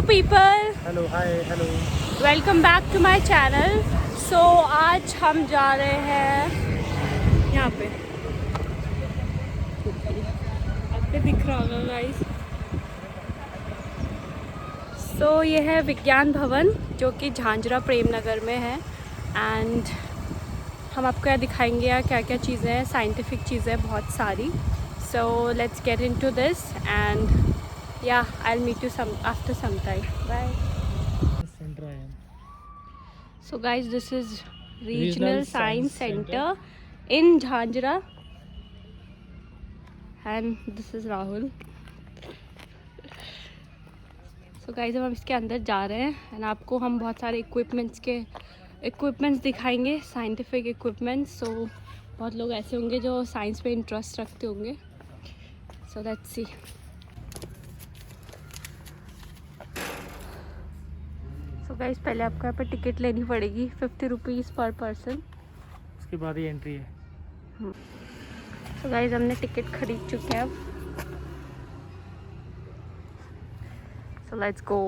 people, hello hi hello. Welcome back to my channel. So आज हम जा रहे हैं यहाँ पे, आपको दिख रहा होगा गाइस। सो ये है विज्ञान भवन जो कि झांझरा प्रेम नगर में है। एंड हम आपको यहाँ दिखाएंगे यहाँ क्या क्या चीज़ें हैं, साइंटिफिक चीज़ें बहुत सारी। So let's get into this and yeah, I'll meet you after some time. Bye. So guys, this is Regional Science Center in Jhanjra and this is Rahul. So guys, अब हम इसके अंदर जा रहे हैं एंड आपको हम बहुत सारे इक्विपमेंट्स दिखाएंगे, साइंटिफिक इक्विपमेंट्स। सो बहुत लोग ऐसे होंगे जो साइंस पे इंटरेस्ट रखते होंगे। So let's see. So guys, पहले आपको यहाँ पे टिकट लेनी पड़ेगी 50 रुपीज़ पर पर्सन, उसके बाद ही एंट्री है। सो गाइस, हमने टिकट खरीद चुके हैं अब। So let's go.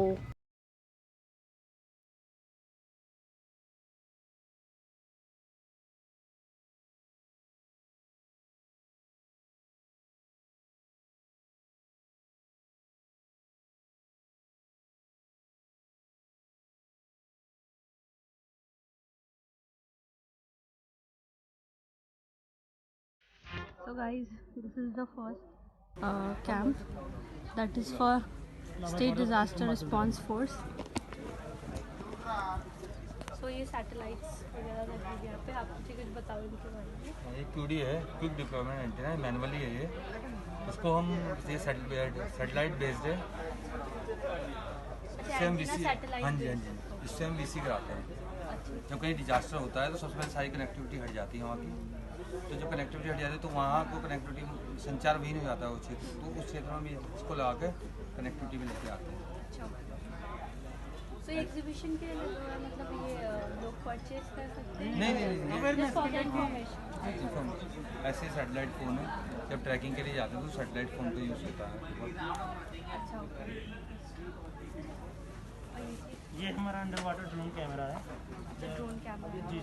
So guys, this is the first camp that is for State Disaster Response Force. So ये सैटेलाइट्स वगैरह लगी यहाँ पे, आप मुझे कुछ बताओ इनके बारे में। ये QD है, क्विक डिप्लॉयमेंट एंटीना, मैनुअली है ये। इसको हम ये सैटेलाइट बेस्ड है, इससे हम VC, हाँ जी, इससे हम VC कराते हैं। जब कहीं डिजास्टर होता है तो सबसे पहले सारी कनेक्टिविटी हट जाती है वहाँ की। तो जब कनेक्टिविटी हट जाती है तो वहाँ को कनेक्टिविटी संचार विहीन हो जाता है वो क्षेत्र, तो उस क्षेत्र में भी इसको लगा के कनेक्टिविटी में लेके आते हैं। तो एग्जीबिशन के लिए मतलब ये लोग परचेज कर सकते हैं? नहीं, फॉर द इन्फॉर्मेशन। ऐसे सैटेलाइट फ़ोन है, जब ट्रैकिंग के लिए जाते हैं तो सैटेलाइट फ़ोन का यूज़ होता है। अच्छा, ये हमारा अंडर वाटर ड्रोन कैमरा है। ड्रोन कैमरा, जी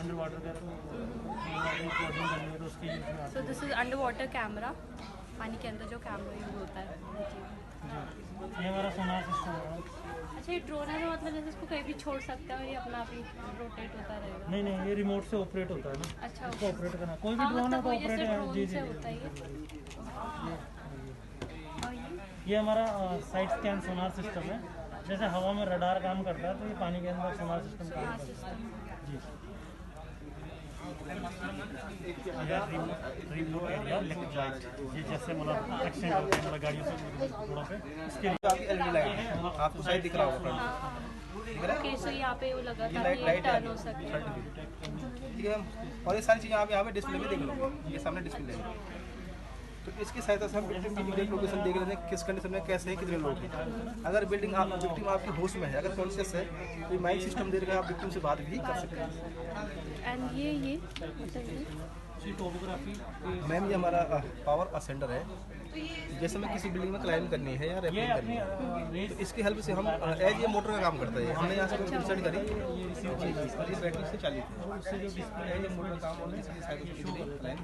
अंडर वाटर का रिकॉर्डिंग करनी है तो उसके यूज़ में आता है। So this is under water camera, पानी के अंदर जो कैमरा यूज होता है। जी, ये हमारा सोनार सिस्टम है। अच्छा, ये ड्रोन है तो मतलब जैसे इसको कहीं भी छोड़ सकते हैं और ये अपना आप ही रोटेट होता रहेगा? नहीं, ये रिमोट से ऑपरेट होता है ना। अच्छा, इसको ऑपरेट करना, कोई भी हाँ, ड्रोन है मतलब तो वो ऑपरेट जैसे है। ड्रोन जी से होता है ये। और ये हमारा साइड स्कैन सोनार सिस्टम है। जैसे हवा में रडार काम करता है तो ये पानी के अंदर सोनार सिस्टम काम करता है। जी, रिमोट एरिया लिक्विड लाइट, ये जैसे मतलब एक्सीडेंट होते हैं मतलब गाड़ियों से रोडों पे, इसके लिए LED लगा है, आपको साइड दिख रहा होगा। ओके, सो यहाँ पे वो लगा था कि ये टर्न हो सकता है। ठीक है, और ये सारी चीज़ें आप यहाँ पे डिस्प्ले में देख लो, ये सामने डिस्प्ले है। तो इसकी सहायता से हम विक्टिम की एग्जैक्ट लोकेशन देख लेते हैं, किस कंडीशन में कैसे है, कितने लोग हैं। अगर विक्टिम आपके होश में है, अगर कॉन्शियस है, तो माइक सिस्टम दे रहा है, आप विक्टिम से बात भी कर सकते हैं। एंड ये मतलब टोपोग्राफी। मैम, ये हमारा पावर असेंडर है। जैसे हमें किसी बिल्डिंग में क्लाइंब करनी है या रेफरिंग करनी है तो इसकी हेल्प से हम एज ये मोटर का काम करता है। हमने यहाँ से कोई इंसर्ट करी और ये बैटरी से चालित है, उससे जो डिस्प्ले है ये मोटर काम और इसकी साइड से climb.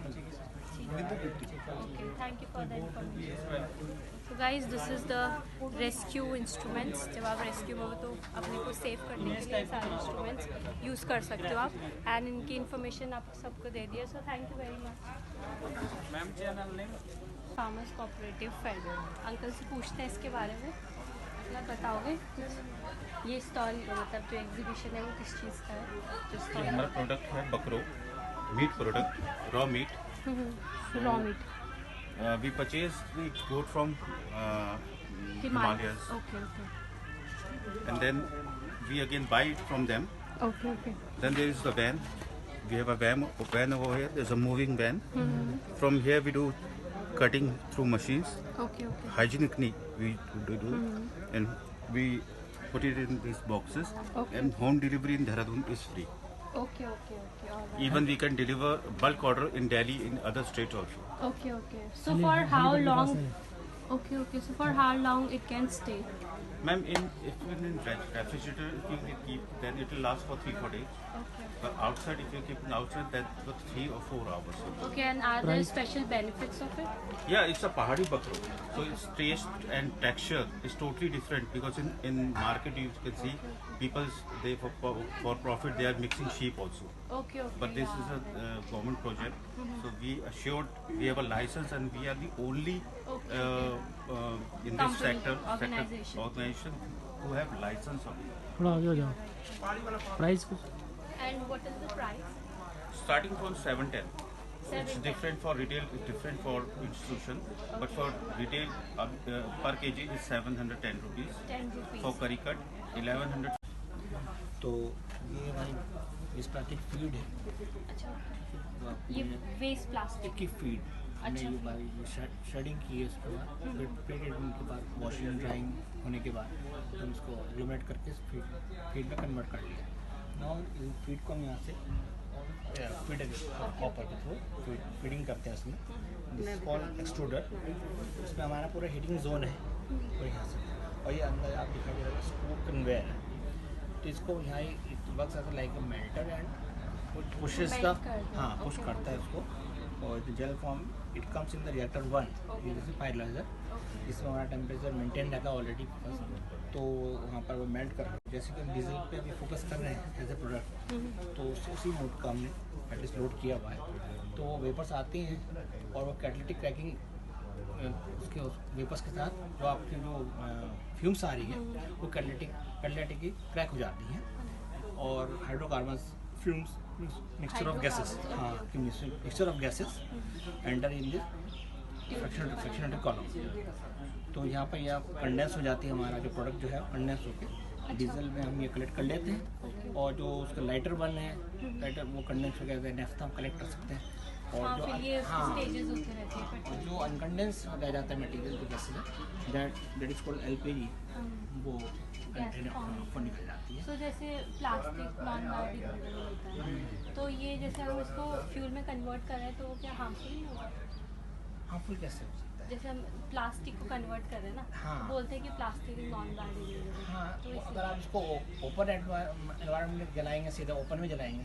Thank you for the information. तो guys, this is the rescue instruments. जब आप रेस्क्यू में हो तो अपने को सेव करने के लिए सारे इंस्ट्रूमेंट्स यूज़ कर सकते हो आप। एंड इनकी इन्फॉर्मेशन आप सबको दे दिया, so thank you very much. Ma'am channel name farmers cooperative fed. Uncle से पूछते हैं इसके बारे में, मतलब बताओगे कुछ? ये स्टॉल मतलब जो एग्जीबिशन है वो किस चीज़ का है? जो ये स्टॉल हमारा प्रोडक्ट है बकरो meat product, raw meat. Raw meat We purchase the goat from Himalayas, okay and then we again buy it from them. Okay okay Then there is the van. We have a van over here. There's a moving van. From here we do cutting through machines. Okay okay Hygienically we do, and we put it in these boxes. Okay. And home delivery in Dehradun is free. Okay okay okay alright. Even we can deliver bulk order in Delhi in other states also. Okay, okay. So for how long? Okay, okay. So for how long it can stay? Ma'am, if in refrigerator, if you keep, then it will last for 3-4 days. Okay. But outside, if you keep it outside, then for 3 or 4 hours. Okay, and are there special benefits of it? Yeah, it's a Pahadi bakro. So its taste and texture is totally different because in market you can see people they for profit they are mixing sheep also. Okay, okay. But this yeah. is a government project, so we assured we have a license and we are the only in this Company, organization who have license of it. थोड़ा आगे हो जाओ price कुछ And what is the price? Starting from 710. It's 710. different for retail, it's different for institution, but for retail per kg is 710 rupees. 10 rupees. For curry cut 1100. तो ये हमारी इस plastic feed है, अच्छा, तो ये आपने वेस्ट प्लास्टिक। की फीड हमने अच्छा। ये बारी शेडिंग की है, उसके बाद फिर ट्रीटमेंट के बाद वॉशिंग ड्राइंग होने के बाद हम इसको एग्लोमेट करके फीड में कन्वर्ट कर लिया। नाउ फीड को हम यहाँ से फीड हॉपर के थ्रू फीडिंग करते हैं उसमें, दिस कॉल एक्सट्रूडर। इसमें हमारा पूरा हीटिंग जोन है और यहाँ से, और ये अंदर आप दिखाई दे रहा है स्क्रू कन्वेयर है, तो इसको यहाँ it works as like a melter and pushes the, हाँ पुश करता है उसको, और gel form it comes in the reactor 1 जैसे फाइनलाइजर। इसमें हमारा टेम्परेचर मेंटेन रहता है ऑलरेडी, तो वहाँ पर वो मेल्ट कर, जैसे कि हम डीजल पे अभी फोकस कर रहे हैं एज ए प्रोडक्ट, तो उसी मोड का हमने एटलीस्ट लोड किया हुआ है। तो वेपर्स आते हैं और वो कैटलिटिक क्रैकिंग उसके वेपर्स के साथ जो आपकी जो फ्यूम्स आ रही है वो कैटलिटिक की क्रैक हो जाती हैं, और hydrocarbons fumes mixture of gases, हाँ mixture of gases enter in this fractionated column. तो यहाँ पर यह कंडेंस हो जाती है, हमारा जो प्रोडक्ट जो है कंडेंस होकर डीजल में हम ये कलेक्ट कर लेते हैं, और जो उसका लाइटर वन है लाइटर वो कंडेंस हो गया नेफ्थ हम कलेक्ट कर सकते हैं, और हाँ, जो फिर ये स्टेजेस होते रहते हैं। और जो अनकंडेंस रह जाता है मटेरियल जो गैसेज है दैट इज कॉल्ड LPG, वो ऊपर निकल जाती है। तो जैसे प्लास्टिक नॉन बायोडिग्रेडेबल होता है, तो ये जैसे हम इसको फ्यूल में कन्वर्ट कर रहे हैं तो वो क्या हार्मफुल नहीं होगा? हार्मफुल कैसे हो सकता है? जैसे हम प्लास्टिक को कन्वर्ट कर रहे हैं ना, हाँ। बोलते हैं कि प्लास्टिक नॉन बायोडिग्रेडेबल। हाँ, तो अगर आप इसको ओपन एनवायरनमेंट में जलाएंगे, सीधा ओपन में जलाएंगे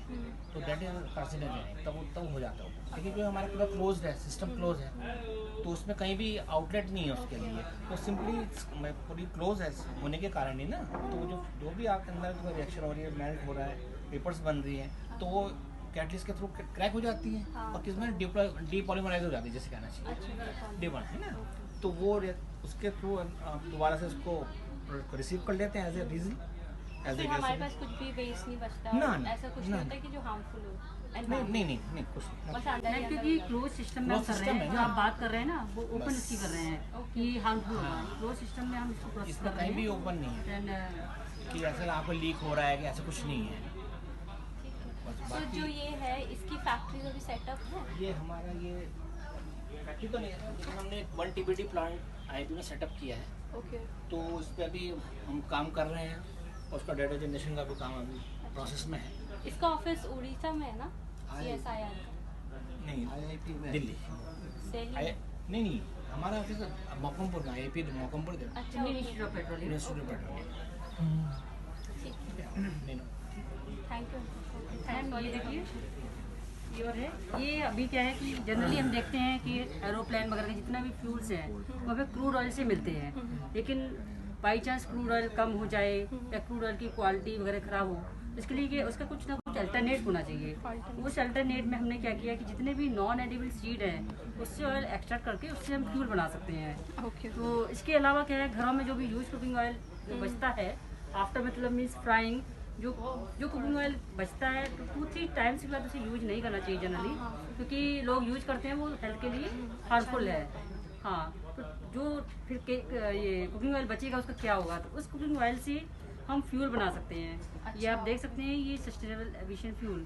तो दैट इज कार्सिनोजेनिक, तब हो जाता है। लेकिन जो हमारा पूरा क्लोज है, सिस्टम क्लोज है, तो उसमें कहीं भी आउटलेट नहीं है उसके लिए, तो सिंपली पूरी क्लोज है होने के कारण ही ना, तो जो भी आपके अंदर जो रिएक्शन हो रही है, मेल्ट हो रहा है, पेपर्स बन रही है, तो वो कैटलिस्ट के थ्रू क्रैक हो जाती है, और किसमें डीपॉलीमराइज हो जाती है, जैसे कहना चाहिए D1 है ना, तो वो उसके थ्रू दोबारा से उसको रिसीव कर लेते हैं as a diesel, as a हमारे पास कुछ भी वेस्ट नहीं बचता, ना, ऐसा कुछ नहीं होता कि जो हार्मफुल हो। नहीं कुछ नहीं। बस अंदर ही क्योंकि क्लोज सिस्टम में हम कर रहे हैं, जो आप बात कर रहे हैं ना वो ओपन इसकी कर रहे हैं कि हार्मफुल होगा। क्लोज सिस्टम में हम इसको प्रोसेस इसमें कर रहे कहीं भी हैं ओपन नहीं है एंड कि ऐसा आपको लीक हो रहा है कि ऐसा कुछ नहीं है। तो जो ये है इसकी फैक्ट्री अभी सेटअप है? ये हमारा ये फैक्ट्री तो नहीं है, लेकिन हमने 1 TBD प्लांट IIP में सेटअप किया है, ओके। तो उस पर अभी हम काम कर रहे हैं, और उसका डेटा जनरेशन का भी काम अभी प्रोसेस में है। इसका ऑफिस उड़ीसा में है ना? CSIR नहीं दिल्ली नहीं हमारा ऑफिस मोकमपुर में, IIP मोकमपुर दे अच्छा, ministry of petroleum. Institute of petroleum. Thank you. Ma'am ये देखिए ये और है, ये अभी क्या है कि जनरली हम देखते हैं कि एरोप्लेन वगैरह के जितना भी फ्यूल्स हैं वो हमें क्रूड ऑयल से मिलते हैं, लेकिन बाई चांस क्रूड ऑयल कम हो जाए या क्रूड ऑयल की क्वालिटी वगैरह ख़राब हो, इसके लिए कि उसका कुछ ना कुछ अल्टरनेट होना चाहिए। उस अल्टरनेट में हमने क्या किया कि जितने भी नॉन एडिबल सीड हैं उससे ऑयल एक्सट्रैक्ट करके उससे हम फ्यूल बना सकते हैं। ओके। तो इसके अलावा क्या है, घरों में जो भी यूज कुकिंग ऑयल बचता है आफ्टर मतलब मीन्स फ्राइंग, जो कुकिंग ऑयल बचता है तो 2-3 टाइम्स के बाद उसे यूज नहीं करना चाहिए जनरली, क्योंकि लोग यूज करते हैं वो हेल्थ के लिए हार्मफुल है। हाँ, तो जो फिर ये कुकिंग ऑयल बचेगा उसका क्या होगा, तो उस कुकिंग ऑयल से हम फ्यूल बना सकते हैं। ये आप देख सकते हैं, ये सस्टेनेबल एविएशन फ्यूल,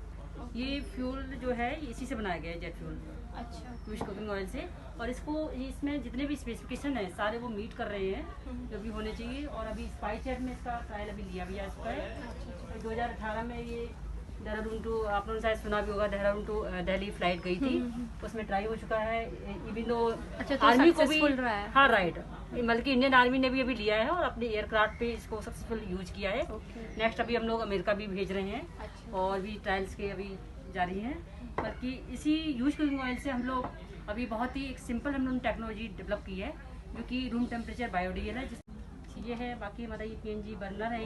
ये फ्यूल जो है इसी से बनाया गया है, जेट फ्यूल। अच्छा। फिश कुकिंग ऑयल से, और इसको इसमें जितने भी स्पेसिफिकेशन है सारे वो मीट कर रहे हैं जो भी होने चाहिए। और अभी स्पाइस जेट में इसका ट्रायल अभी लिया भी जा चुका है, 2018 में ये देहरादून टू, आप लोगों ने शायद सुना भी होगा, देहरादून टू दिल्ली फ्लाइट गई थी, उसमें ट्राई हो चुका है। इवन दो अच्छा, तो आर्मी को भी, सक्सेसफुल रहा है। हाँ राइट, बल्कि इंडियन आर्मी ने भी अभी लिया है और अपने एयरक्राफ्ट पे इसको सक्सेसफुल यूज किया है। नेक्स्ट अभी हम लोग अमेरिका भी भेज रहे हैं, अच्छा। और भी ट्रायल्स के अभी जारी हैं। बल्कि इसी यूज कुकिंग ऑयल से हम लोग अभी बहुत ही एक सिंपल हम लोग टेक्नोलॉजी डेवलप की है, जो कि रूम टेम्परेचर बायोडीजल है। ये है, बाकी हमारा ये PNG बर्नर है।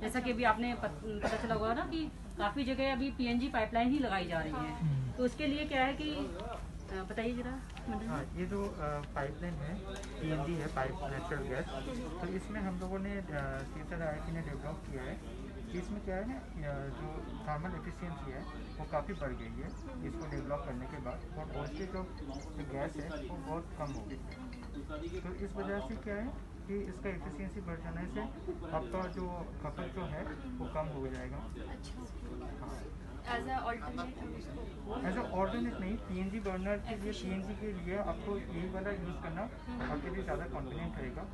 जैसा कि अभी आपने पता चला होगा ना कि काफ़ी जगह अभी PNG पाइपलाइन ही लगाई जा रही है, तो उसके लिए क्या है कि बताइए जरा। हाँ, ये जो पाइपलाइन है PNG है, पाइप नेचुरल गैस, तो इसमें हम लोगों ने सीटर IIT ने डेवलप किया है कि इसमें क्या है ना, जो थर्मल एफिशिएंसी है वो काफ़ी बढ़ गई है इसको डेवलप करने के बाद, और वोल्टेज जो गैस है वो बहुत कम हो गई है। तो इस वजह से क्या है कि इसका एफिशिएंसी बढ़ जाने से आपका जो खपत जो है वो कम हो जाएगा। एज अ ऑल्टरनेट नहीं, PNG बर्नर के लिए, PNG के लिए आपको यही वाला यूज़ करना आपके लिए ज़्यादा कन्वीनियंट रहेगा।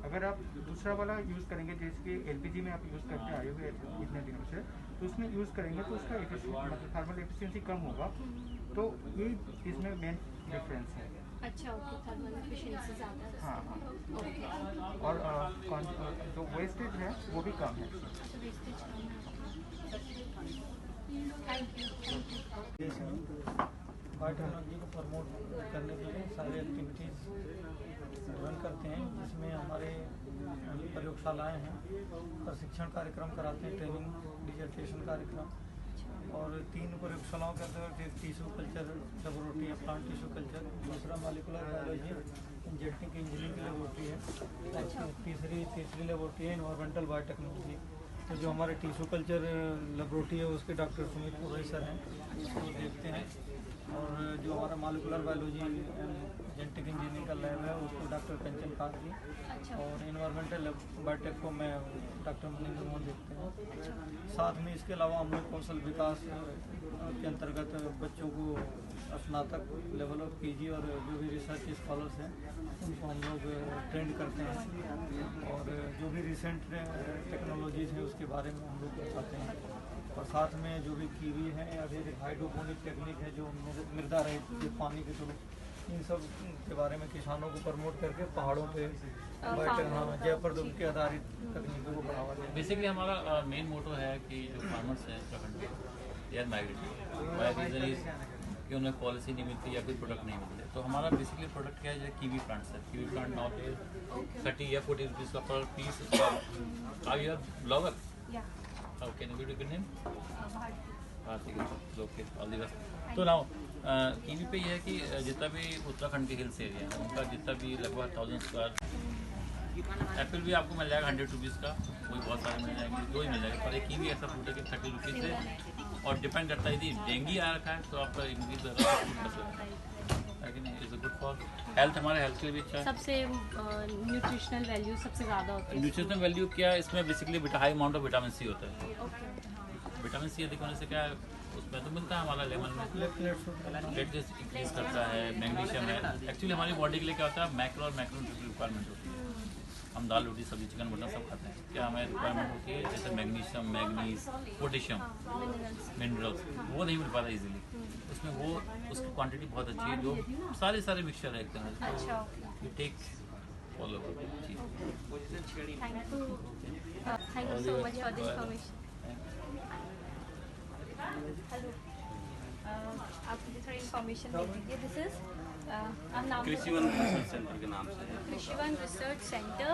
अगर आप दूसरा वाला यूज़ करेंगे, जैसे कि LPG में आप यूज़ करते आए हुए इतने दिनों से, तो उसमें यूज़ करेंगे तो उसका मतलब थर्मल एफिशिएंसी कम होगा। तो ये इसमें मेन डिफरेंस है। अच्छा, ओके, थर्मल एफिशिएंसी ज़्यादा है। हाँ हाँ, ओके, और जो वेस्टेज है वो भी कम है। अच्छा, वेस्टेज कम है। Thank you. बायोटेक्नोलॉजी को प्रमोट करने के लिए सारे एक्टिविटीज़ रन करते हैं, जिसमें हमारे प्रयोगशालाएं हैं, प्रशिक्षण कार्यक्रम कराते हैं, ट्रेनिंग डिजर्टेशन कार्यक्रम, और 3 प्रयोगशालाओं के अंदर टिश्यू कल्चर लेबोरेटरी है, प्लांट टिश्यू कल्चर, दूसरा मॉलिक्यूलर बायोलॉजी जेनेटिक इंजीनियरिंग की लेबोरेटरी है, और तीसरी लेबोरेटरी है इन्वायरमेंटल बायोटेक्नोलॉजी। तो जो हमारे टिश्यू कल्चर लेबोरेटरी है उसके डॉक्टर सुमित पुरोहित सर हैं, उसको देखते हैं, और जो हमारा मॉलिक्यूलर बायोलॉजी जेनेटिक इंजीनियरिंग का लैब है उसको डॉक्टर कंचन कांत जी, और इन्वायरमेंटल बायोटेक को मैं डॉक्टर मनिंदर मोहन देखते हैं। साथ में इसके अलावा हम लोग कौशल विकास के अंतर्गत बच्चों को स्नातक लेवल ऑफ PG और जो भी रिसर्च स्कॉलर्स हैं उनको हम लोग ट्रेंड करते हैं, और जो भी रिसेंट टेक्नोलॉजीज़ हैं उसके बारे में हम लोग बताते हैं। और साथ में जो भी कीवी है या फिर हाइड्रोपोनिक टेक्निक है, जो मृदा रहित पानी के थ्रू, इन सब के बारे में किसानों को प्रमोट करके पहाड़ों पे जैव प्रौद्योगिकी आधारित तकनीकों को बढ़ावा दें। बेसिकली हमारा मेन मोटो है कि जो फार्मर्स हैं उत्तराखंड में they are migrating, reason is कि उन्हें पॉलिसी नहीं मिलती या फिर प्रोडक्ट नहीं मिलते। तो हमारा बेसिकली प्रोडक्ट क्या है, जो कीवी प्लांट्स है, कीवी प्लांट नाउ पे 30 या 40 रुपीज़ का per piece. Are you blogger? Okay, no video name Bharti, okay, all the best. तो नाउ कीवी पे ये है कि जितना भी उत्तराखंड के हिल्स एरिया है उनका जितना भी लगभग 1000 स्क्वायर, एप्पल भी आपको मिल जाएगा 100 रुपीज़ का, कोई बहुत सारे मिल जाएंगे, 2 ही मिल जाएगा, पर एक कीवी ऐसा फ्रूट है कि 30 रुपीज़ है, और डिपेंड करता है यदि डेंगी आ रखा है तो आपका इंक्रीज लेकिन इज़ गुड फॉर हेल्थ, हमारे हेल्थ के लिए भी अच्छा है। सबसे न्यूट्रिशनल वैल्यू सबसे ज़्यादा होती है। न्यूट्रिशनल वैल्यू क्या है इसमें, basically high amount of vitamin C होता है। विटामिन सी अधिक होने से क्या है, उसमें तो मिलता है हमारा लेमन में, प्लेटलेट्स इंक्रीज करता है, मैग्नीशियम है। एक्चुअली हमारी बॉडी के लिए क्या होता है, मैक्रो और मैक्रो रिक्वायरमेंट होती है। हम दाल रोटी सब्जी चिकन मटन सब खाते हैं, क्या हमें रिक्वायरमेंट होती है, जैसे मैग्नीशियम, मैग्नीज, पोटेशियम, मिनरल्स, वो नहीं मिल पाता इजीली। उसमें वो उसकी क्वांटिटी बहुत अच्छी है, जो सारे मिक्सचर है एक तरह से, यू टेक फॉलो चीज़। Thank you so much for the information. Hello, आप मुझे थोड़ी इन्फॉर्मेशन दे दीजिए। दिस इज आप नाम कृषिवन रिसर्च सेंटर के नाम से है। कृषिवन रिसर्च सेंटर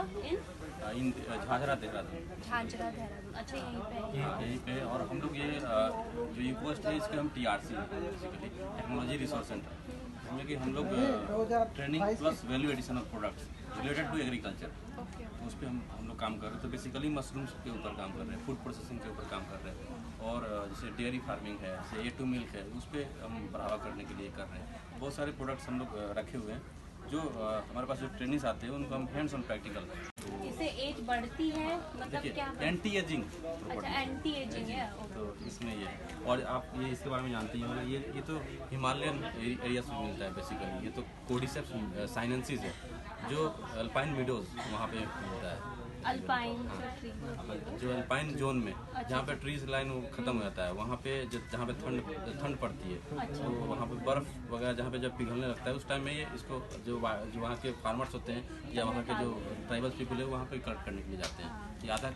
इन झाझरा देहरादून। झांझरा देहरादून, अच्छा यहीं पे है। यहीं पे, और हम लोग ये जो ये पोस्ट है इसके हम TRC basically technology resource centre, जिसमें कि हम लोग training plus value addition of products related to agriculture, तो उस पर हम लोग काम कर रहे हैं। तो बेसिकली मशरूम्स के ऊपर काम कर रहे हैं, फूड प्रोसेसिंग के ऊपर काम कर रहे हैं, और जैसे डेयरी फार्मिंग है, जैसे A2 मिल्क है, उस पर हम बढ़ावा करने के लिए कर रहे हैं। बहुत सारे प्रोडक्ट्स हम लोग रखे हुए हैं, जो हमारे पास जो ट्रेनिंग्स आते हैं उनको हम हैंड्स ऑन प्रैक्टिकल। इससे एज बढ़ती है, मतलब क्या? एंटी एजिंग, अच्छा, एंटी एजिंग है। तो इसमें ये है। और आप ये इसके बारे में जानते ही होंगे, ये तो हिमालयन एरिया से मिलता है बेसिकली। ये तो कोडिसेप्स साइनेंसिस है, जो अल्पाइन मीडोज वहाँ पे मिलता है। Alpine tree. जो अल्पाइन जोन में जहाँ पे ट्रीज लाइन खत्म हो जाता है, वहाँ पे जहाँ पे ठंड पड़ती है, तो वहाँ पे बर्फ वगैरह जहाँ पे जब पिघलने लगता है उस टाइम में ये इसको जो वहाँ के फार्मर्स होते हैं या वहाँ के जो ट्राइबल पीपल है वहाँ पे कलेक्ट करने के लिए जाते हैं। ये आधा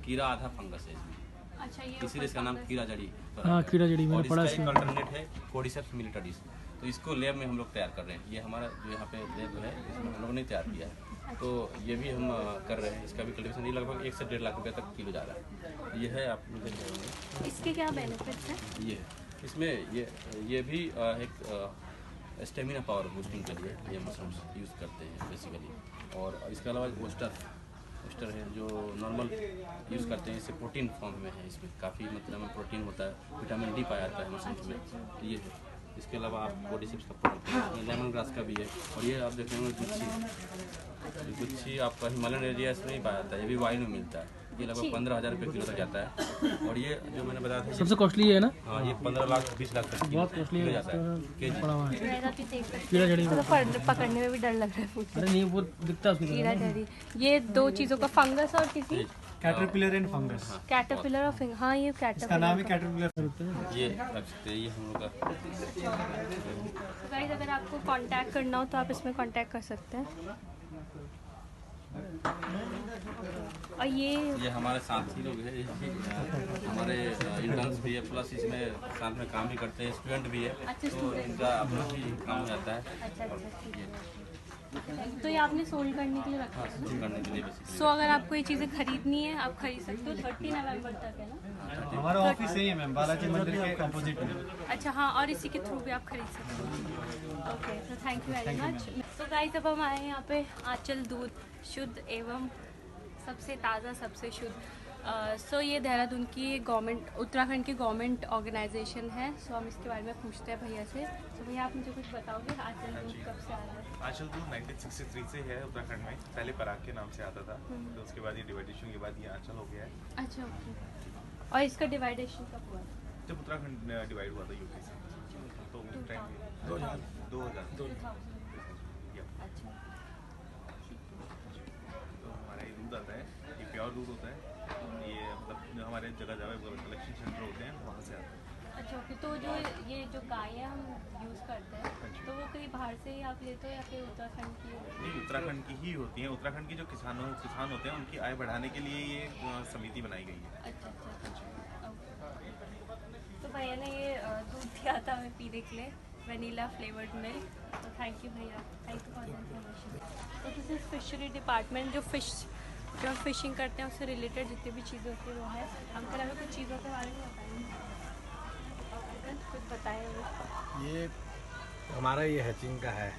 कीड़ा आधा फंगस है इसमें, अच्छा, ये इसीलिए इसका नाम कीड़ा जड़ी। कीड़ा जड़ी मैंने पढ़ा इसका एक अल्टरनेट है कोर्डिसेप्स मिलिटरीज। तो इसको लैब में हम लोग तैयार कर रहे हैं। ये हमारा जो यहाँ पे लैब है इसमें हम लोगों ने तैयार किया है, तो ये भी हम कर रहे हैं। इसका भी कल्टीवेशन ये लगभग 1 से 1.5 लाख रुपए तक किलो जा रहा है। ये है, आप देख रहे होंगे। इसके क्या बेनिफिट्स हैं? ये इसमें ये भी एक स्टेमिना पावर बूस्टिंग के लिए ये मशरूम्स यूज़ करते हैं बेसिकली। और इसके अलावा ओस्टर है जो नॉर्मल यूज़ करते हैं, इससे प्रोटीन फॉर्म में है। इसमें काफ़ी मात्रा में प्रोटीन होता है, विटामिन डी पाया जाता है मशरूम्स में। ये है। इसके अलावा आप कोर्डिसेप्स का प्रोडक्ट है, लेमन ग्रास का भी है। और ये आप देख रहे होंगे गुच्छी आपका हिमालयन एरिया में ही पाया जाता है, ये भी वाइन में मिलता है। ये लगभग 15,000 रुपये किलो तक जाता है। और ये जो मैंने बताया था सबसे कॉस्टली है ना? हाँ, ये 15 लाख 20 लाख तक बहुत कॉस्टली किलो जाता है केजी। कीड़ा जड़ी तो पकड़ने में भी डर लग रहा है। अरे नहीं, वो दिखता है उसकी तरह। कीड़ा जड़ी, ये 2 चीज़ों का, फंगस और किसी कैटरपिलर एंड फंगस। कैटरपिलर और हाँ, ये इसका कैटरपिलर नाम ही कैटरपिलर। ये रख सकते हैं, ये हम लोग का। गाइस, अगर आपको कांटेक्ट करना हो तो आप इसमें कांटेक्ट कर सकते हैं। और ये हमारे साथी लोग हैं, हमारे इंटर्न्स भी है, प्लस इसमें साथ में काम भी करते हैं, स्टूडेंट भी है। तो इनका अपना भी काम हो जाता है। तो ये आपने सोल्ड करने के लिए रखा हाँ, है? सोल्ड करने के लिए बेसिकली। सो अगर आपको ये चीज़ें खरीदनी है आप खरीद सकते हो। 30 नवंबर तक है ना? हमारा ऑफिस यही है मैम, बालाजी मंदिर के अपोजिट में। अच्छा, हाँ, और इसी के थ्रू भी आप खरीद सकते हो। ओके, तो थैंक यू वेरी मच। तो गाइस, अब हम आए हैं यहाँ पे आंचल दूध, शुद्ध एवं सबसे ताज़ा, सबसे शुद्ध। सो ये देहरादून की गवर्नमेंट, उत्तराखंड की गवर्नमेंट ऑर्गेनाइजेशन है। सो हम इसके बारे में पूछते हैं भैया से। तो भैया, आप मुझे कुछ बताओगे आंचल दूध कब से आ रहा है? आंचल दूध 1963 से है उत्तराखंड में। पहले पराग के नाम से आता था, तो उसके बाद ये डिवाइडेशन के बाद ये आंचल हो गया है। अच्छा, ओके। और इसका डिवाइडेशन कब हुआ? जब उत्तराखंड डिवाइड हुआ था यूपी से, तो उस टाइम 2000। अच्छा, तो हमारा ये दूध आता है, ये प्योर दूध होता है। ये मतलब जो हमारे जगह जगह कलेक्शन सेंटर होते हैं वहाँ से आता है। अच्छा, ओके। तो जो ये जो गायें हम यूज़ करते हैं, तो वो कहीं बाहर से ही आप लेते हो या फिर उत्तराखंड की? नहीं, उत्तराखंड की ही होती हैं। उत्तराखंड की जो किसान होते हैं उनकी आय बढ़ाने के लिए ये समिति बनाई गई है। अच्छा, तो भैया ने ये दूध दिया था हमें पीने के लिए, वनीला फ्लेवर्ड मिल्क। तो थैंक यू भैया, thank you for the information. तो दिस इज़ फिशरी डिपार्टमेंट, जो हम फिशिंग करते हैं उससे रिलेटेड जितनी भी चीज़ें होती है वो है। अंकल, हमें कुछ चीज़ों के बारे में बताएंगे? कुछ बताएं हमें। ये हमारा ये हैचिंग का है।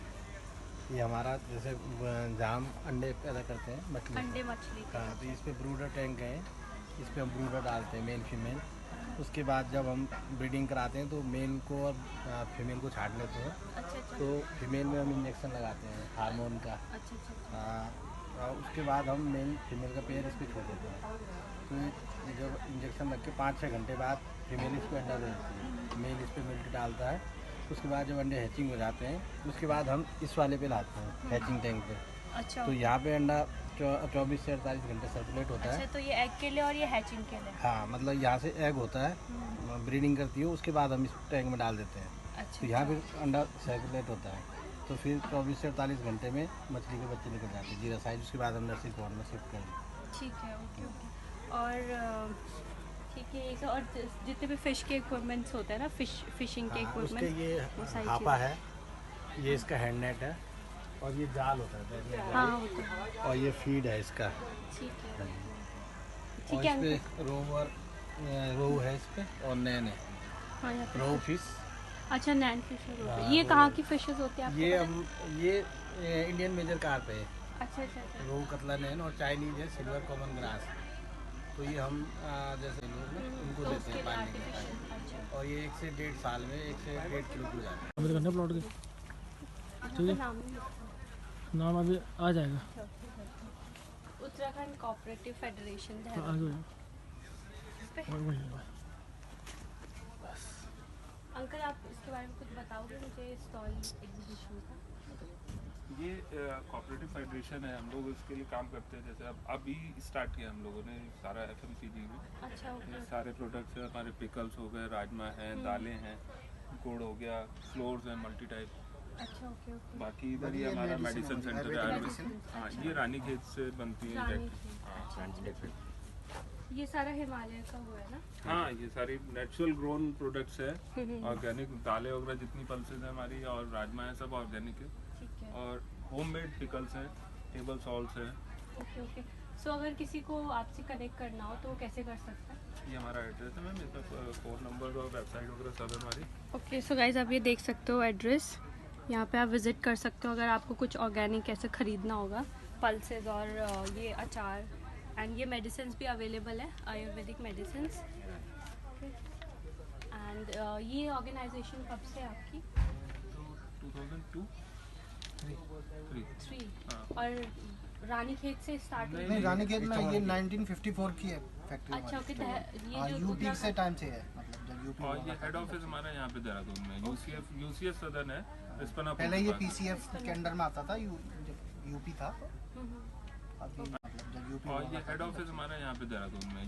ये हमारा जैसे जहाँ हम अंडे पैदा करते हैं मछली, अंडे मछली का। हाँ, तो इस पर ब्रूडर टैंक है, इस पर हम ब्रूडर डालते हैं, मेल फीमेल। उसके बाद जब हम ब्रीडिंग कराते हैं तो मेल को और फीमेल को छाट लेते हैं। अच्छा, तो फीमेल में हम इंजेक्शन लगाते हैं हार्मोन का। अच्छा। और उसके बाद हम मेल फीमेल का पेयर इस पर छोड़ देते हैं। तो जब इंजेक्शन लग के 5-6 घंटे बाद फीमेल इस पर अंडा देती है, मेल इस पर मिल्क डालता है। उसके बाद जब अंडे हैचिंग हो जाते हैं उसके बाद हम इस वाले पे लाते हैं, हैचिंग टैंक पे। अच्छा, तो यहाँ पे अंडा 24 से 48 घंटे सर्कुलेट होता है। अच्छा, तो ये एग के लिए और ये हैचिंग के लिए? हाँ, मतलब यहाँ से एग होता है, ब्रीडिंग करती है, उसके बाद हम इस टैंक में डाल देते हैं। अच्छा, तो यहाँ पे अंडा सर्कुलेट होता है। तो फिर 24 से 48 घंटे में मछली के बच्चे निकल जाते हैं जीरा साइज। उसके बाद हम नर्सरी पॉन्ड में शिफ्ट करेंगे। ठीक है, ओके ओके। और ठीक है, और जितने भी फ़िश के इक्विपमेंट्स होते हैं ना, फिशिंग के उसके इक्विपमेंट, ये हापा है, ये इसका हैंड नेट है, और ये जाल होता है। हाँ, होता है। और ये फीड है इसका। ठीक है, और ठीक है। इस पे रोहू है इस पे, और नैन है। हाँ, यहाँ पे रोहू फिश। अच्छा, नैन फिश है। ये कहाँ की फिशेस होती है आपको? ये इंडियन मेजर कार्प है। अच्छा, अच्छा। रोहू, कतला, नैन, और चाइनीज है सिल्वर कॉमन ग्रास। तो ये हम जैसे लोग उनको देते हैं पानी में। और ये 1 से 1.5 साल में 1 से 1.5 किलो हो जाता है। प्लॉट के ठीक है, नाम अभी आ जाएगा। उत्तराखंड कोऑपरेटिव फेडरेशन आगे अंकल, आप इसके बारे में कुछ बताओगे मुझे, स्टॉल एग्जीबिशन का? ये कोऑपरेटिव फेडरेशन है, हम लोग इसके लिए काम करते हैं। जैसे अब अभी स्टार्ट किया हम लोगों ने सारा FMCG में। अच्छा, ये सारे प्रोडक्ट्स हैं हमारे, पिकल्स हो गए, राजमा हैं, दालें हैं, गुड़ हो गया, फ्लोर्स हैं मल्टी टाइप। अच्छा, ओके ओके। बाकी इधर ही हमारा मेडिसिन सेंटर है आयुर्वेदिक। हाँ, ये रानीखेत से बनती है डायरेक्ट। ये सारा हिमालय का हुआ है ना? हाँ, ये सारी नेचुरल ग्रोन प्रोडक्ट्स है, ऑर्गेनिक दालें वगैरह जितनी पल्सेज है हमारी और राजमा है सब ऑर्गेनिक है। ठीक है। और होममेड पिकल्स हैं, टेबल सॉल्ट्स हैं। Okay okay. सो अगर किसी को आपसे कनेक्ट करना हो तो वो कैसे कर सकता है? ये हमारा एड्रेस है मैम, इसमें फ़ोन नंबर और वेबसाइट वगैरह सब है हमारी। ओके, सो गाइज आप ये देख सकते हो एड्रेस, यहाँ पे आप विज़िट कर सकते हो अगर आपको कुछ ऑर्गेनिक ऐसे ख़रीदना होगा, पल्सेस और ये अचार एंड ये मेडिसिन भी अवेलेबल है, आयुर्वेदिक मेडिसिन। एंड ये ऑर्गेनाइजेशन कब से है आपकी? 2002 3 और रानीखेत से स्टार्ट हुई? नहीं, रानीखेत में ये 1954 की है फैक्ट्री। अच्छा, ओके। ये जो यूपी से टाइम से है, मतलब जब यूपी। और ये हेड ऑफिस हमारा यहाँ पे देहरादून में, यूसीएफ सदन है रिस्पना। पहले ये PCF के अंडर में आता था, जब यूपी था। अभी मतलब जब यूपी। और ये हेड ऑफिस हमारा यहाँ पे देहरादून में,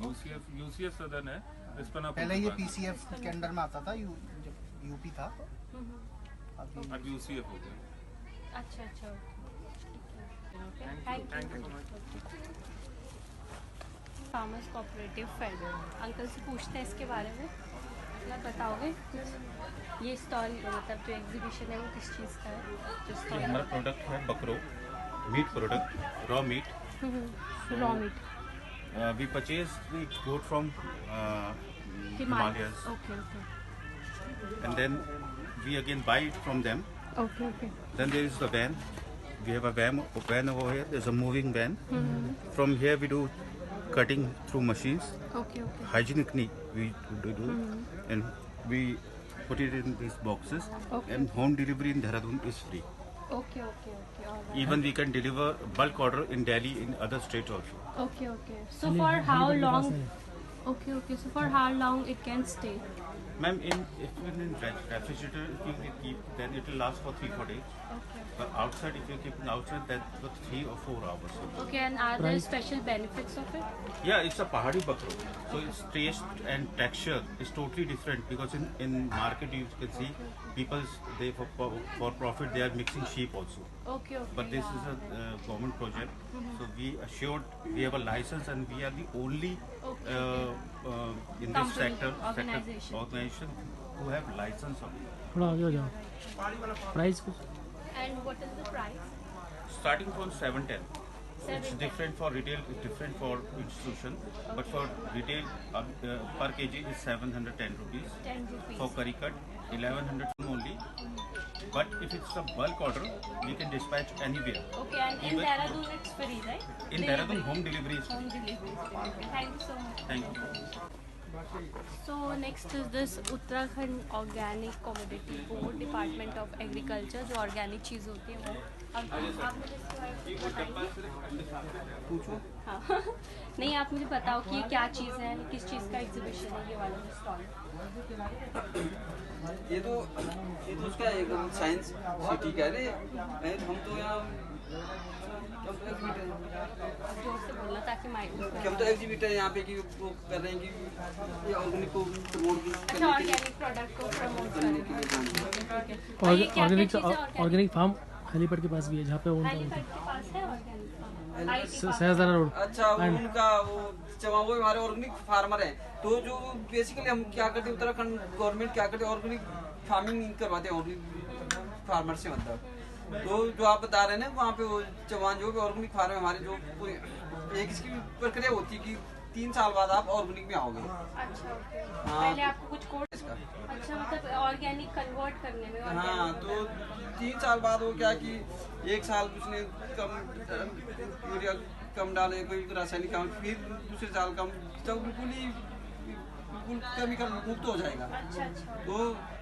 यूसीएफ सदन है रिस्पना। पहले ये PCF के अंडर में आता था, जब यूपी था। अब यूसीएफ हो गया। अच्छा अच्छा, thank you so much. Farmers cooperative federation, uncle से पूछते हैं इसके बारे में, मतलब बताओगे कुछ? ये स्टॉल मतलब जो एग्जीबिशन है वो किस चीज़ का है? ये हमारा प्रोडक्ट है बकरो meat product, raw meat. Raw meat we purchase the goat from Himalayas, okay okay and then we again buy it from them. Okay okay. Then there is the van. We have a van over here. There's a moving van. From here we do cutting through machines. Okay okay. Hygienically we do, and we put it in these boxes. Okay. And home delivery in Dehradun is free. Okay okay okay. Even we can deliver bulk order in Delhi, in other states also. Okay okay. So for how long? Okay okay, so for how long it can stay? Ma'am, if in refrigerator, if you keep, then it will last for 3-4 days. Okay. But outside, if you keep it outside, then for 3 or 4 hours. Okay, and are there special benefits of it? Yeah, it's a Pahadi bakro. So its taste and texture is totally different, because in market you can see people, they for profit they are mixing sheep also. Okay, okay. But this is a government project, so we assured we have a license and we are the only in this sector organization who have license of it. थोड़ा आगे हो जाओ। Price कुछ? And what is the price? Starting from 710. It's different for retail, it's different for institution, but for retail per kg is 710 rupees. 10 rupees. For curry cut, 1100 only. But if it's a bulk order, we can dispatch anywhere. Okay, and in Dehradun it's free, right? In Dehradun, home delivery is free. Home delivery is free. Okay, thank you so much. Thank you. So next is this Uttarakhand Organic Commodity Board, Department of Agriculture, जो organic चीज़ होती है वो। आप मुझे इसके बारे में बताइए। पूछो। हाँ नहीं, आप मुझे बताओ कि ये क्या चीज़ है, किस चीज़ का एग्जीबिशन है ये वाला स्टॉल? ये तो उसका एकदम साइंस सिटी कह रहे हैं। हम तो यहाँ जोर से बोलना ताकि माइक। हम तो एग्जीबिटर यहाँ पे कि वो कर रहे हैं कि ये ऑर्गेनिक को प्रमोट अच्छा, ऑर्गेनिक प्रोडक्ट को प्रमोट करने के लिए। ऑर्गेनिक फार्म हेलीपैड के पास भी है, जहाँ पे हेलीपैड के पास है ऑर्गेनिक सहजदारा रोड। अच्छा, उनका वो वो हमारे ऑर्गेनिक फार्मर हैं। तो जो बेसिकली हम क्या करते हैं, उत्तराखंड गवर्नमेंट क्या करते हैं, ऑर्गेनिक फार्मिंग करवाते हैं ऑर्गेनिक फार्मर से। मतलब तो जो आप बता रहे हैं ना, वहाँ पे वो जवान जो भी ऑर्गेनिक फार्म है हमारे, जो पूरी एक इसकी प्रक्रिया होती है कि 3 साल बाद आप ऑर्गेनिक में आओगे। अच्छा, पहले आपको कुछ कोर्स? अच्छा, मतलब ऑर्गेनिक कन्वर्ट करने में। हाँ, तो 3 साल बाद वो क्या कि 1 साल उसने कम यूरिया कम डाले, कोई रासायनिक कम, फिर दूसरे साल कम, जब बिल्कुल केमिकल मुक्त हो जाएगा। अच्छा, तो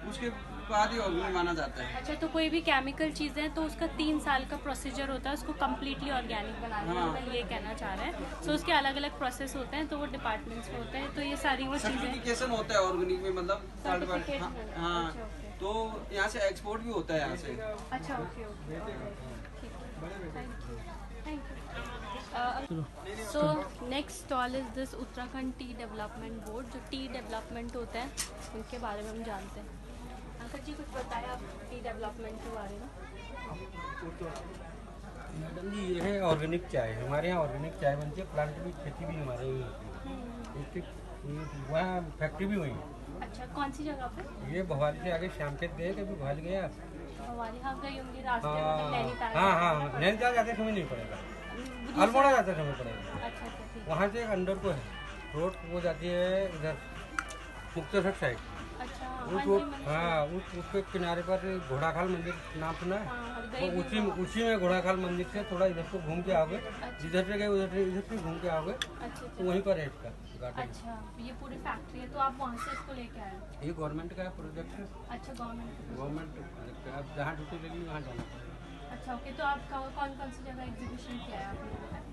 उसके बाद ही ऑर्गेनिक माना जाता है। अच्छा, तो कोई भी केमिकल चीज़ है तो उसका 3 साल का प्रोसीजर होता है उसको कम्प्लीटली ऑर्गेनिक बनाने का। मैं ये कहना चाह रहा है। सो उसके अलग अलग प्रोसेस होते हैं, तो वो डिपार्टमेंट्स में होते हैं, तो ये सारी वो चीज़ें। सर्टिफिकेशन होता है ऑर्गेनिक में, मतलब हाँ, तो यहाँ से एक्सपोर्ट भी होता है यहाँ से। अच्छा, ओके ओके, ठीक है। So next stall is this Uttarakhand T development board, जो टी डेवलपमेंट होता है उनके बारे में हम जानते हैं। अंकल जी कुछ बताएं आप टी डेवलपमेंट के बारे में। मैडम जी ये है ऑर्गेनिक चाय, हमारे यहाँ ऑर्गेनिक चाय बनती है, प्लांट की खेती भी हमारे यहाँ होती है, वहाँ फैक्ट्री भी वही है। अच्छा, कौन सी जगह पे? ये भवाली से आगे श्याम खेत गए, कभी भवाली गए आप? भवाली हाँ गई होंगी रास्ते में, नैनीताल। हाँ नैनीताल जाते समय नहीं पड़ेगा, अल्मोड़ा जाते समय पड़ेगा। अच्छा ठीक। वहाँ से अंदर को है रोड, वो जाती है इधर मुक्तेश्वर साइड। अच्छा उस रोड, हाँ उसके किनारे पर घोड़ाखाल मंदिर नाम सुना है? वो उसी में घोड़ाखाल मंदिर से थोड़ा इधर को घूम के आओगे, जिधर से गए उधर से घूम के आओगे, तो वहीं पर है इसका गार्डन। अच्छा, ये पूरी फैक्ट्री है, तो आप वहाँ से इसको लेके आए? ये गवर्नमेंट का प्रोजेक्ट है। अच्छा, गवर्नमेंट आप जहाँ ड्यूटी लगी वहाँ जाना पड़ेगा। अच्छा ओके, तो आप कौन कौन सी जगह एग्जीबिशन किया है आपने?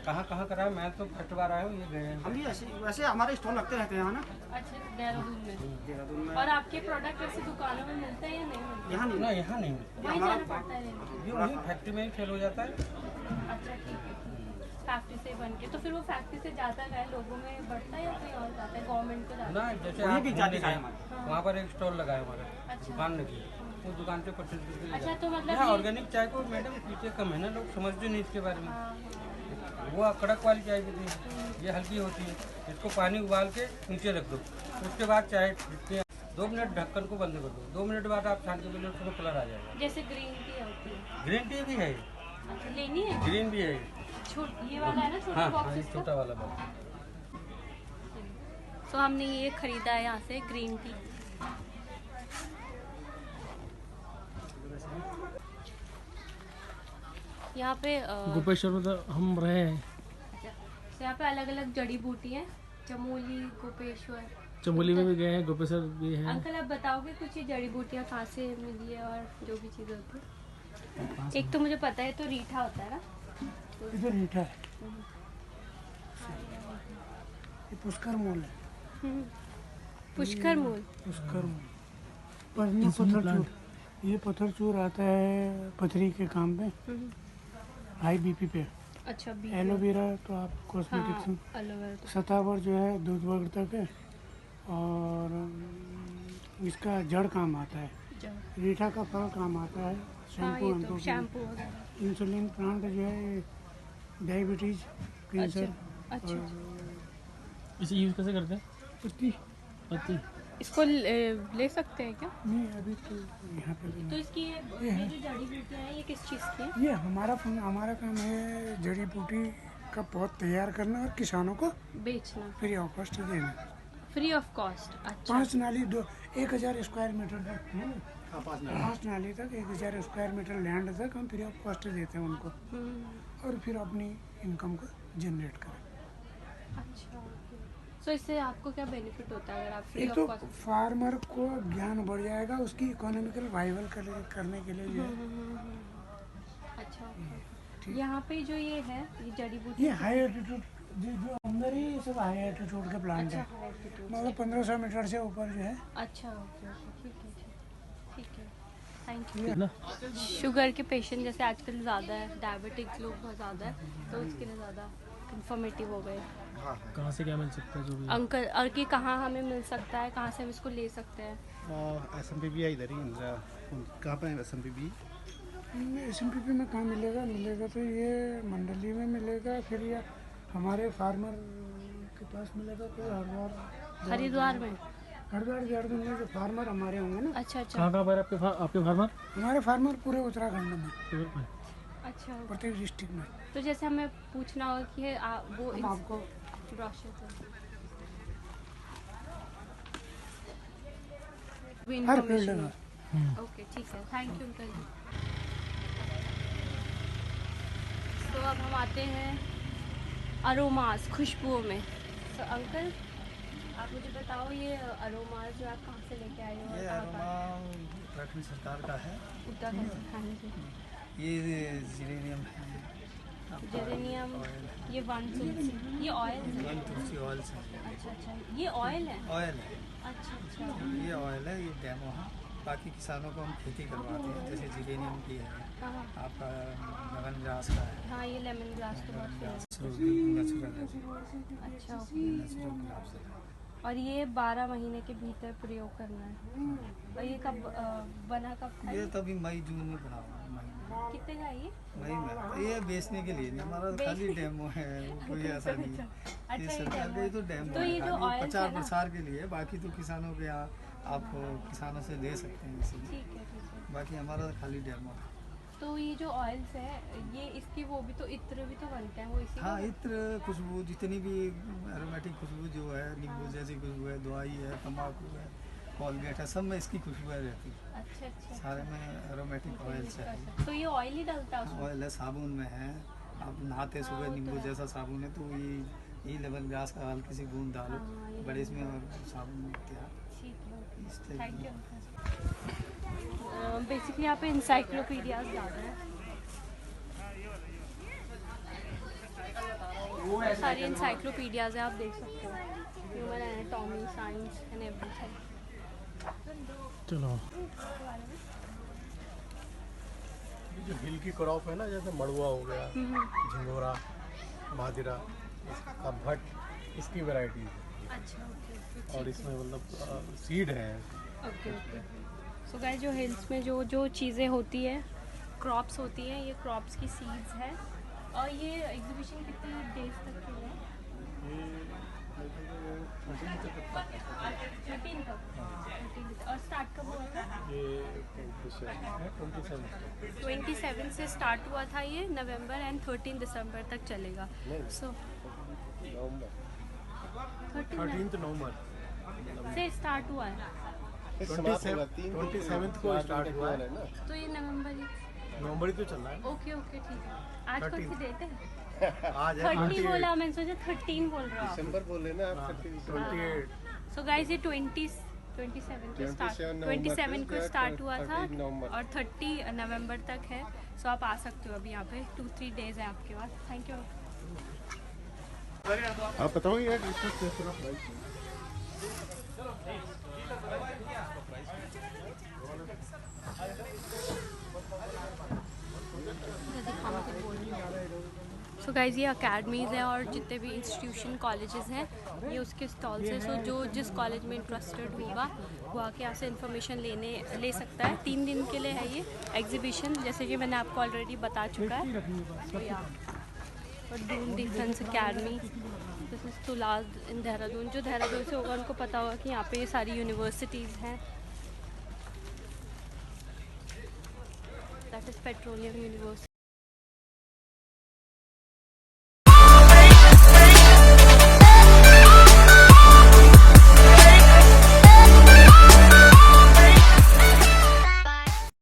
कहाँ करा? मैं तो फर्स्ट बार आया हूँ, ये गए हैं। हम भी वैसे हमारे स्टॉल लगते रहते हैं ना। अच्छा, देहरादून में। और आपके प्रोडक्ट ऐसे दुकानों में मिलते हैं या नहीं मिलते? यहाँ नहीं, यहाँ नहीं मिलते, वहीं जाना पड़ता है। ये वहीं फैक्ट्री में ही सेल हो जाता है। अच्छा ठीक है, फैक्ट्री से बन के, तो फिर वो फैक्ट्री से जाता है लोगों में बढ़ता है या कोई और जाता है? गवर्नमेंट को जाता है ना, जैसे आप घूमने गए, वहाँ पर एक स्टॉल लगा है हमारा, दुकान लगी, वो दुकान पे 25 रुपये। अच्छा, तो मतलब ऑर्गेनिक चाय को मैडम पीछे कम है ना, लोग समझते नहीं इसके बारे में। वो कड़क वाली चाय भी थी, ये हल्की होती है, इसको पानी उबाल के नीचे रख दो, उसके बाद चाय 2 मिनट ढक्कन को बंद कर दो, 2 मिनट बाद आप छान के पीलो, उसमें कलर आ जाएगा। जैसे ग्रीन टी होती है? ग्रीन टी भी है। अच्छा, लेनी है? ग्रीन भी है। ये वाला है ना छोटा बॉक्स? हाँ, छोटा वाला बॉक्स। तो हमने ये खरीदा है यहाँ से ग्रीन टी। यहाँ पे गोपेश्वर में तो हम रहे हैं। अच्छा, तो यहाँ पे अलग अलग जड़ी बूटी है, चमोली, गोपेश्वर। चमोली में भी गए हैं, गोपेश्वर भी है। अंकल आप बताओगे कुछ ये जड़ी बूटियाँ कहाँ से मिली है और जो भी चीज़ें होती है? एक तो मुझे पता है, तो रीठा होता है ना, इधर रीठा है, ये पुष्कर मूल है। पुष्कर मूल? पुष्कर मूल पत्थर चूर, ये पत्थर चूर आता है पथरी के काम पे, हाई बीपी पे। अच्छा, एलोवेरा तो आप कॉस्मेटिक्स में, सतह पर जो है दूध वगैरह तक है, और इसका जड़ काम आता है, रीठा का फल काम आता है, शैम्पू इंसुलिन प्लांट जो है डायबिटीज, कैंसर। अच्छा, इसे यूज़ कैसे करते हैं? पत्ती इसको ले सकते हैं क्या? नहीं, अभी तो यहाँ पे तो इसकी ये जो जड़ी बूटियाँ हैं, ये किस चीज़ की है? ये हमारा काम है जड़ी बूटी का पौध तैयार करना और किसानों को बेचना, फ्री ऑफ कॉस्ट देना। Free of cost? अच्छा। 5 नाली 1000 स्क्वायर मीटर तक, 5 नाली तक 1000 स्क्वायर मीटर लैंड तक हम फ्री ऑफ कॉस्ट देते हैं उनको, और फिर अपनी इनकम को जनरेट करें। अच्छा, तो इससे आपको क्या बेनिफिट होता है अगर आप फ्री एक ऑफ तो कॉस्ट? फार्मर को ज्ञान बढ़ जाएगा, उसकी इकोनॉमिकल वाइवल करने के लिए जो है। अच्छा, यहाँ पे जो ये है, ये जड़ी बूटी, ये हाई एल्टीट्यूड जो अंदर ही सब हाई एल्टीट्यूड के प्लांट है, मतलब 1500 मीटर से ऊपर जो है। अच्छा ओके, ठीक है, थैंक यू। शुगर के पेशेंट जैसे आजकल ज़्यादा है, डायबिटिक्स लोग बहुत ज़्यादा है, तो उसके लिए ज़्यादा इन्फॉर्मेटिव हो गए। कहाँ से क्या मिल सकता है जो भी अंकल, और कि कहाँ हमें मिल सकता है, कहाँ से हम इसको ले सकते हैं? SMPP इधर ही कहाँ पे है SMPP? SMPP में कहाँ मिलेगा तो ये मंडली में मिलेगा, फिर या हमारे फार्मर के पास मिलेगा, तो हरिद्वार में, देहरादून में जो फार्मर हमारे होंगे ना। अच्छा, कहाँ पर आपके फार्मर? हमारे फार्मर पूरे उत्तराखंड में, अच्छा, प्रत्येक डिस्ट्रिक्ट में। तो जैसे हमें पूछना हो कि वो आपको ब्रोशर हर फील्ड में। ओके, ठीक है, थैंक यू अंकल जी। तो अब हम आते हैं अरोमास, खुशबुओं में। तो अंकल आप मुझे बताओ, ये अरोमास जो आप कहाँ से लेके आए हो? ये अरोमा उत्तराखंड सरकार का है। उत्तराखंड सरकार। ये जेरेनियम है, जेरेनियम, ये वन तुलसी, ये ऑयल है? वन तुलसी ऑयल से। अच्छा, ये ऑयल है? ऑयल है। अच्छा, ये ऑयल है, ये डेमो है। बाकी किसानों को हम खेती करवाते हैं, जैसे जेरेनियम की है। हाँ आपका लेमन ग्रास का है। हाँ, ये लेमन ग्रास तो बहुत फेमस नेचुरल है। अच्छा, ओके। नेचुरल गुलाब से। और ये 12 महीने के भीतर प्रयोग करना है। और ये कब बना कब था? ये तभी मई जून में बना हुआ है, मई कितने का है ये? मई में। ये बेचने के लिए नहीं, हमारा खाली डेमो है, कोई ऐसा नहीं है। ये अच्छा, सरकार का ही तो डेमो तो है, ये जो खाली ऑयल प्रचार है ना? प्रसार के लिए। बाकी तो किसानों के यहाँ आप किसानों से ले सकते हैं इसी। ठीक है। बाकी हमारा खाली डेमो है। तो ये जो ऑयल्स है, ये इसकी वो भी तो इत्र भी तो बनते हैं, वो इसी हाँ, का? इत्र, खुशबू, जितनी भी एरोमेटिक खुशबू जो है, नींबू जैसी खुशबू है, दवाई है, तम्बाकू है, कोलगेट है, सब में इसकी खुशबू रहती है। अच्छा। सारे में एरोमेटिक ऑयल्स है। तो ये ऑयल ही डलता है उसमें? ऑयल है, साबुन में है। आप नहाते सुबह नींबू जैसा साबुन है, तो ये लेमन ग्रास का हल्की सी बूंद डालो बड़े इसमें और साबुन तैयार। Thank you. बेसिकली यहाँ पे इंसाइक्लोपीडियाज ज़्यादा है, सारी इंसाइक्लोपीडियाज हैं, आप देख सकते हो। Human anatomy, science and everything. चलो, ये जो हिल की क्रॉप है ना, जैसे मड़ुआ हो गया, झिंगोरा, बाजरा, इसका भट्ट, इसकी वैरायटीज है। अच्छा, और इसमें मतलब सीड है। ओके। सो गाइस, जो हिल्स में जो चीज़ें होती है, क्रॉप्स होती हैं, ये क्रॉप्स की सीड्स है। और ये एग्जीबिशन कितने डेज तक की है? ये 13 तक। और स्टार्ट कब हुआ था? ये 27 से स्टार्ट हुआ था ये, नवंबर एंड 13 दिसंबर तक चलेगा। सो 13 नवंबर से स्टार्ट हुआ है। 27 को स्टार्ट हुआ है ना, तो ये नवंबर ही तो चल रहा है। ओके, ठीक है। आज कौन सी डेट है? आज 30 बोला, मैंने सोचा 13 बोल रहा हूँ। दिसंबर बोल रहे ना आप। 28। सो गाइस, ये 27 को स्टार्ट हुआ था और 30 नवंबर तक है। सो आप आ सकते हो, अभी यहाँ पे 2-3 डेज है आपके पास। Thank you. आप बताओ यार, इसका कैसा प्राइस है? सो गाइज, ये अकेडमीज़ हैं और जितने भी इंस्टीट्यूशन कॉलेजेस हैं, ये उसके स्टॉल्स हैं। सो जो जिस कॉलेज में इंटरेस्टेड होगा वो आके यहाँ से इन्फॉर्मेशन ले सकता है। 3 दिन के लिए है ये एग्जीबिशन, जैसे कि मैंने आपको ऑलरेडी बता चुका है। तो और Doon defence academy, this is Tulas in Dehradun. जो देहरादून से होगा उनको पता होगा कि यहाँ पे ये सारी यूनिवर्सिटीज़ हैं। That is petroleum university.